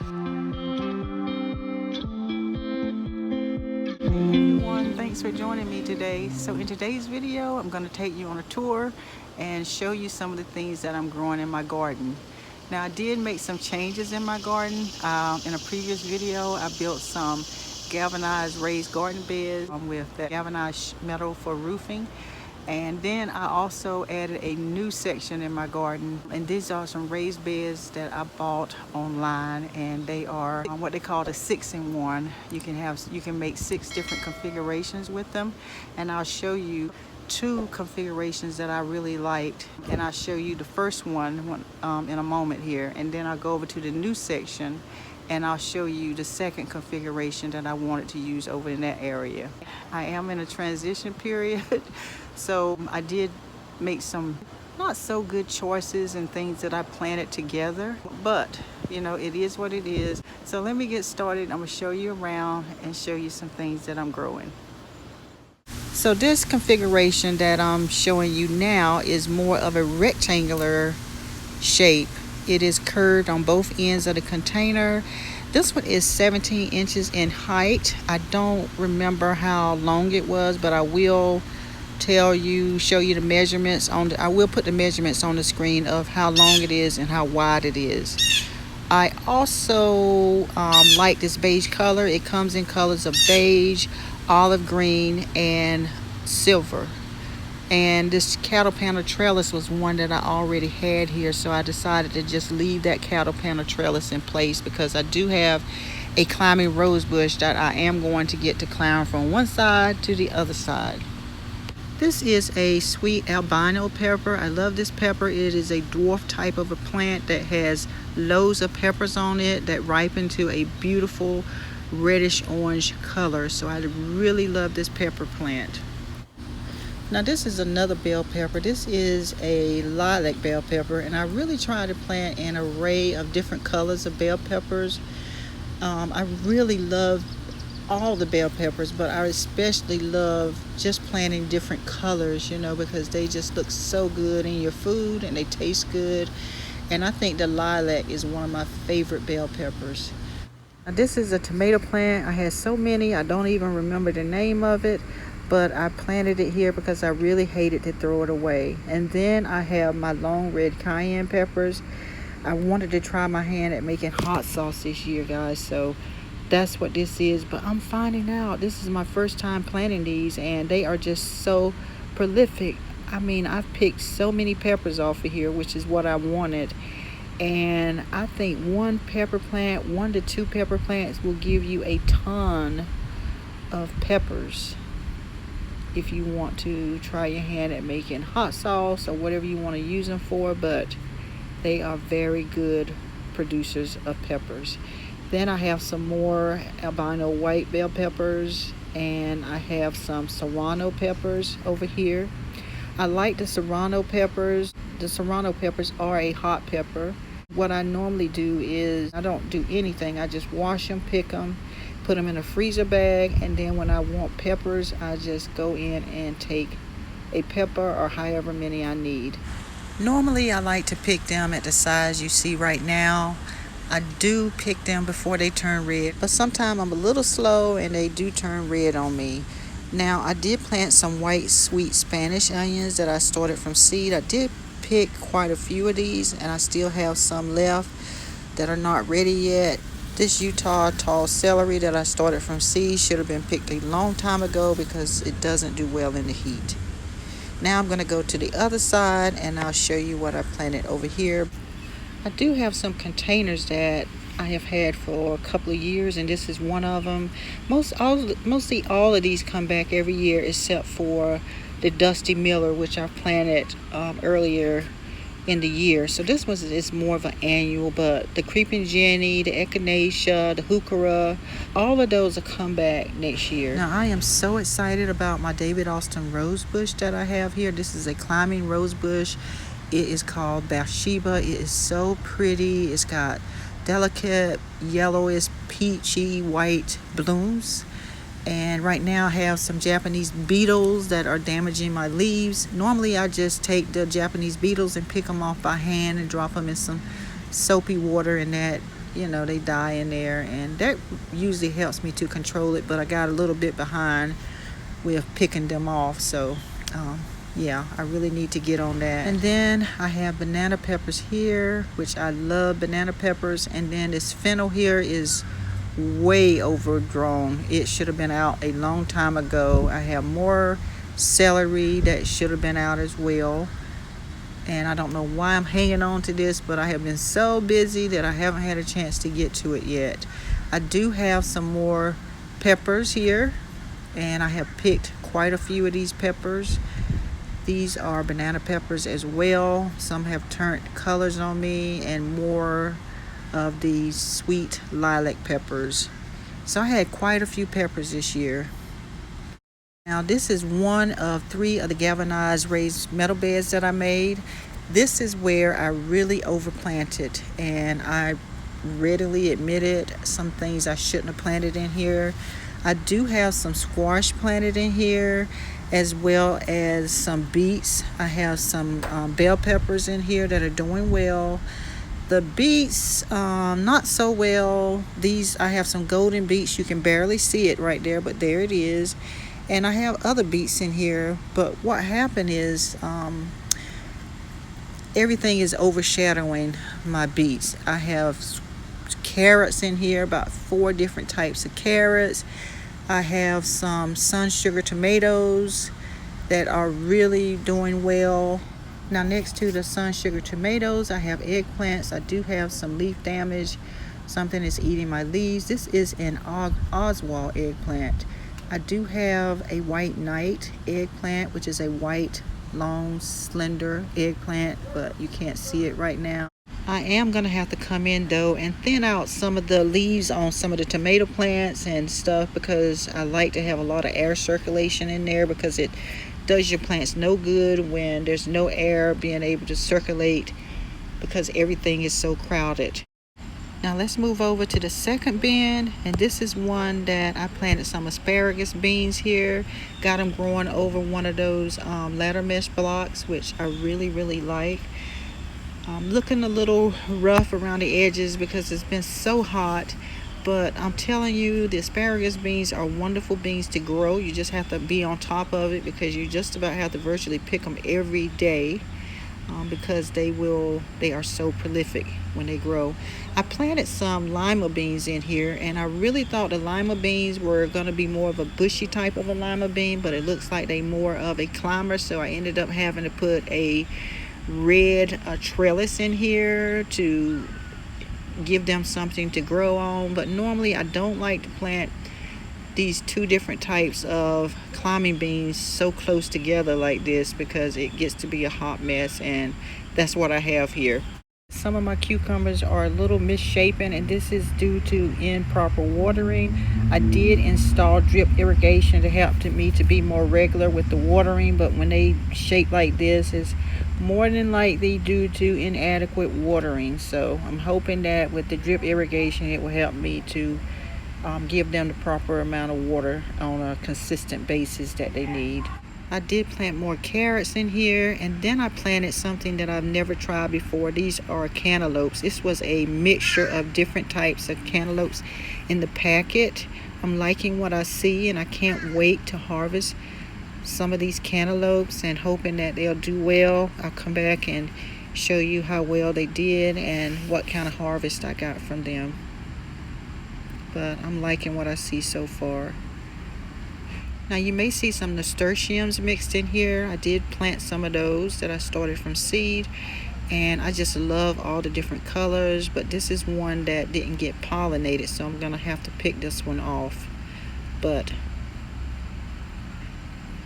Everyone, thanks for joining me today. So in today's video, I'm going to take you on a tour and show you some of the things that I'm growing in my garden. Now, I did make some changes in my garden. In a previous video, I built some galvanized raised garden beds with that galvanized metal for roofing. And then I also added a new section in my garden, and these are some raised beds that I bought online, and they are what they call a 6-in-1. You can make 6 different configurations with them, and I'll show you 2 configurations that I really liked, and I'll show you the first one in a moment here, and then I'll go over to the new section and I'll show you the second configuration that I wanted to use over in that area. I am in a transition period, so I did make some not so good choices and things that I planted together, but you know, it is what it is. So let me get started. I'm gonna show you around and show you some things that I'm growing. So this configuration that I'm showing you now is more of a rectangular shape. It is curved on both ends of the container. This one is 17 inches in height. I don't remember how long it was, but I will show you the measurements I will put the measurements on the screen of how long it is and how wide it is. I also like this beige color. It comes in colors of beige, olive green, and silver. And this cattle panel trellis was one that I already had here, so I decided to just leave that cattle panel trellis in place because I do have a climbing rose bush that I am going to get to climb from one side to the other side. This is a sweet albino pepper. I love this pepper. It is a dwarf type of a plant that has loads of peppers on it that ripen to a beautiful reddish orange color. So I really love this pepper plant. Now this is another bell pepper. This is a lilac bell pepper, and I really try to plant an array of different colors of bell peppers. I really love all the bell peppers, but I especially love just planting different colors, you know, because they just look so good in your food and they taste good. And I think the lilac is one of my favorite bell peppers. Now this is a tomato plant. I had so many, I don't even remember the name of it, but I planted it here because I really hated to throw it away. And then I have my long red cayenne peppers. I wanted to try my hand at making hot sauce this year, guys, so that's what this is. But I'm finding out this is my first time planting these, and they are just so prolific. I mean, I've picked so many peppers off of here, which is what I wanted. And I think one to two pepper plants will give you a ton of peppers if you want to try your hand at making hot sauce or whatever you want to use them for, but they are very good producers of peppers. Then I have some more albino white bell peppers, and I have some serrano peppers over here. I like the serrano peppers. The serrano peppers are a hot pepper. What I normally do is I don't do anything. I just wash them, pick them, put them in a freezer bag, and then when I want peppers, I just go in and take a pepper or however many I need. Normally, I like to pick them at the size you see right now. I do pick them before they turn red, but sometimes I'm a little slow and they do turn red on me. Now, I did plant some white sweet Spanish onions that I started from seed. I did pick quite a few of these, and I still have some left that are not ready yet. This Utah tall celery that I started from seed should have been picked a long time ago because it doesn't do well in the heat. Now I'm going to go to the other side and I'll show you what I planted over here. I do have some containers that I have had for a couple of years, and this is one of them. Mostly all of these come back every year except for the Dusty Miller, which I planted earlier in the year. So this one is more of an annual, but the Creeping Jenny, the Echinacea, the Heuchera, all of those will come back next year. Now I am so excited about my David Austin rose bush that I have here. This is a climbing rose bush. It is called Bathsheba. It is so pretty. It's got delicate yellowish peachy white blooms. And right now I have some Japanese beetles that are damaging my leaves. Normally I just take the Japanese beetles and pick them off by hand and drop them in some soapy water, and that you know, they die in there, and that usually helps me to control it, but I got a little bit behind with picking them off. So yeah, I really need to get on that. And then I have banana peppers here, which I love banana peppers. And then this fennel here is way overgrown. It should have been out a long time ago. I have more celery that should have been out as well. And I don't know why I'm hanging on to this, but I have been so busy that I haven't had a chance to get to it yet. I do have some more peppers here, and I have picked quite a few of these peppers. These are banana peppers as well. Some have turned colors on me, and more of these sweet lilac peppers. So I had quite a few peppers this year. Now this is one of 3 of the galvanized raised metal beds that I made. This is where I really overplanted, and I readily admitted some things I shouldn't have planted in here. I do have some squash planted in here, as well as some beets. I have some bell peppers in here that are doing well. The beets, not so well. These, I have some golden beets. You can barely see it right there, but there it is. And I have other beets in here, but what happened is everything is overshadowing my beets. I have carrots in here, about 4 different types of carrots. I have some sun sugar tomatoes that are really doing well. Now next to the sun sugar tomatoes, I have eggplants. I do have some leaf damage. Something is eating my leaves. This is an Oswald eggplant. I do have a white knight eggplant, which is a white, long, slender eggplant, but you can't see it right now. I am going to have to come in though and thin out some of the leaves on some of the tomato plants and stuff, because I like to have a lot of air circulation in there, because it does your plants no good when there's no air being able to circulate, because everything is so crowded. Now let's move over to the second bin, and this is one that I planted some asparagus beans here. Got them growing over one of those ladder mesh blocks, which I really like. Looking a little rough around the edges because it's been so hot, but I'm telling you, the asparagus beans are wonderful beans to grow. You just have to be on top of it, because you just about have to virtually pick them every day. Because they are so prolific when they grow. I planted some lima beans in here, and I really thought the lima beans were going to be more of a bushy type of a lima bean, but it looks like they more of a climber, so I ended up having to put a red trellis in here to give them something to grow on. But normally I don't like to plant these 2 different types of climbing beans so close together like this, because it gets to be a hot mess, and that's what I have here. Some of my cucumbers are a little misshapen, and this is due to improper watering. I did install drip irrigation to help me to be more regular with the watering, but when they shape like this, it's more than likely due to inadequate watering. So I'm hoping that with the drip irrigation it will help me to give them the proper amount of water on a consistent basis that they need. I did plant more carrots in here, and then I planted something that I've never tried before. These are cantaloupes. This was a mixture of different types of cantaloupes in the packet. I'm liking what I see, and I can't wait to harvest some of these cantaloupes and hoping that they'll do well. I'll come back and show you how well they did and what kind of harvest I got from them. But I'm liking what I see so far. Now you may see some nasturtiums mixed in here. I did plant some of those that I started from seed, and I just love all the different colors, but this is one that didn't get pollinated, so I'm gonna have to pick this one off. But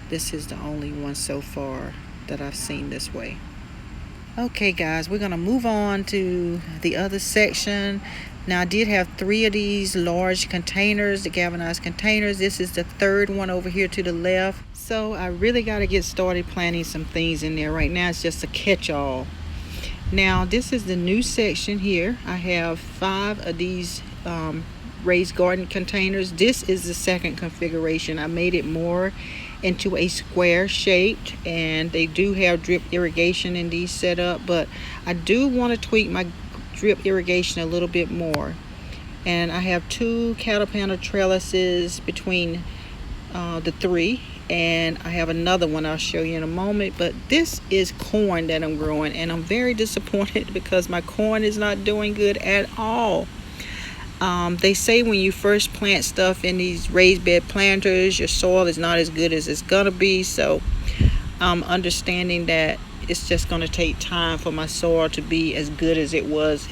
this is the only one so far that I've seen this way. Okay guys, we're gonna move on to the other section. Now I did have 3 of these large containers, the galvanized containers. This is the 3rd one over here to the left. So I really got to get started planting some things in there. Right now it's just a catch-all. Now this is the new section here. I have 5 of these raised garden containers. This is the 2nd configuration. I made it more into a square shaped, and they do have drip irrigation in these set up, but I do want to tweak my drip irrigation a little bit more. And I have 2 caterpillar trellises between the 3, and I have another one I'll show you in a moment. But this is corn that I'm growing, and I'm very disappointed because my corn is not doing good at all. They say when you first plant stuff in these raised bed planters, your soil is not as good as it's gonna be. So I'm understanding that it's just gonna take time for my soil to be as good as it was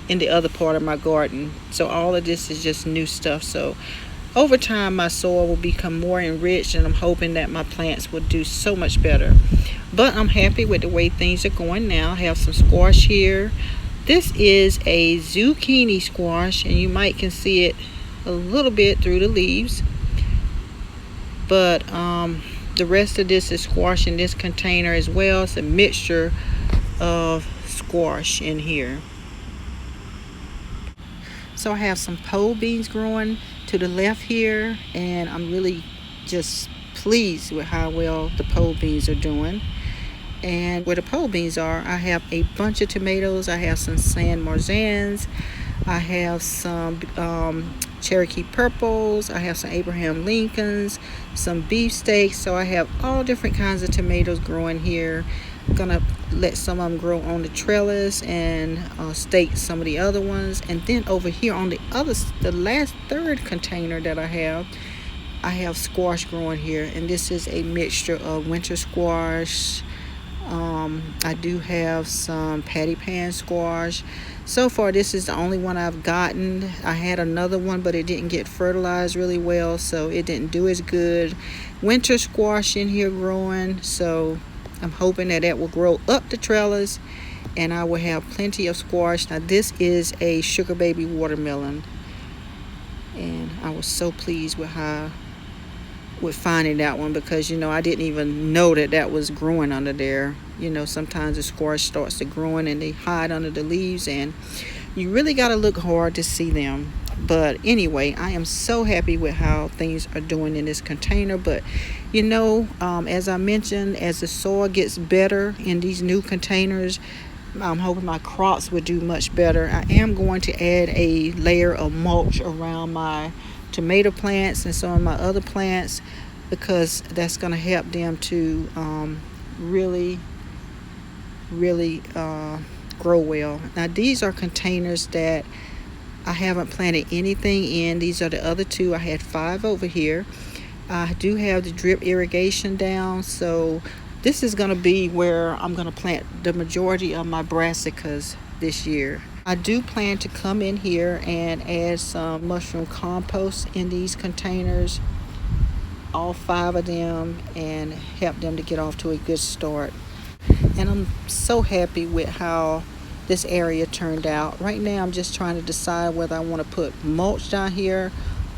in the other part of my garden. So all of this is just new stuff. So over time my soil will become more enriched, and I'm hoping that my plants will do so much better. But I'm happy with the way things are going now. I have some squash here. This is a zucchini squash, and you might can see it a little bit through the leaves. But the rest of this is squash in this container as well. It's a mixture of squash in here. So I have some pole beans growing to the left here, and I'm really just pleased with how well the pole beans are doing. And where the pole beans are, I have a bunch of tomatoes. I have some San Marzans. I have some Cherokee purples. I have some Abraham Lincolns, some beefsteaks. So I have all different kinds of tomatoes growing here. I'm gonna let some of them grow on the trellis and stake some of the other ones. And then over here on the last third container that I have squash growing here, and this is a mixture of winter squash. I do have some patty pan squash. So far this is the only one I've gotten. I had another one, but it didn't get fertilized really well, so it didn't do as good. Winter squash in here growing, so I'm hoping that will grow up the trellis and I will have plenty of squash. Now this is a sugar baby watermelon, and I was so pleased with finding that one, because I didn't even know that was growing under there. Sometimes the squash starts to growing and they hide under the leaves, and you really got to look hard to see them. But anyway, I am so happy with how things are doing in this container. But as I mentioned, as the soil gets better in these new containers, I'm hoping my crops will do much better. I am going to add a layer of mulch around my tomato plants and some of my other plants, because that's going to help them to really grow well. Now these are containers that I haven't planted anything in. These are the other 2. I had 5 over here. I do have the drip irrigation down, so this is going to be where I'm going to plant the majority of my brassicas this year. I do plan to come in here and add some mushroom compost in these containers, all 5 of them, and help them to get off to a good start. And I'm so happy with how this area turned out. Right now I'm just trying to decide whether I want to put mulch down here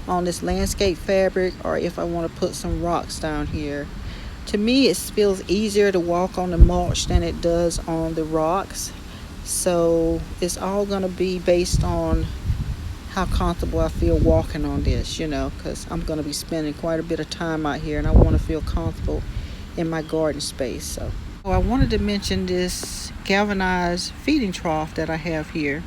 on this landscape fabric, or if I want to put some rocks down here. To me it feels easier to walk on the mulch than it does on the rocks. So it's all going to be based on how comfortable I feel walking on this, because I'm going to be spending quite a bit of time out here, and I want to feel comfortable in my garden space. So I wanted to mention this galvanized feeding trough that I have here,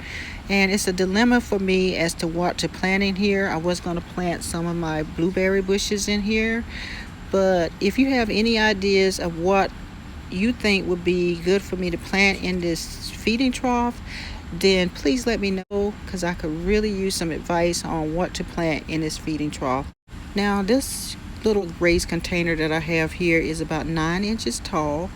and it's a dilemma for me as to what to plant in here. I was going to plant some of my blueberry bushes in here, but if you have any ideas of what you think would be good for me to plant in this feeding trough, then please let me know, because I could really use some advice on what to plant in this feeding trough. Now this little raised container that I have here is about 9 inches tall,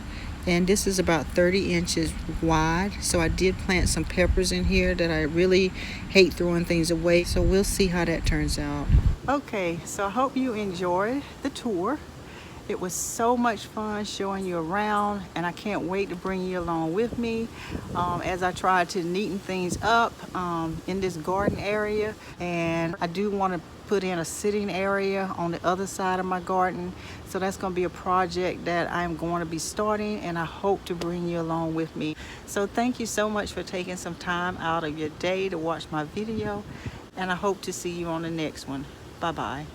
and this is about 30 inches wide. So I did plant some peppers in here that I really hate throwing things away, so we'll see how that turns out. Okay, so I hope you enjoyed the tour. It was so much fun showing you around, and I can't wait to bring you along with me as I try to neaten things up in this garden area. And I do want to put in a sitting area on the other side of my garden. So that's going to be a project that I'm going to be starting, and I hope to bring you along with me. So thank you so much for taking some time out of your day to watch my video, and I hope to see you on the next one. Bye-bye.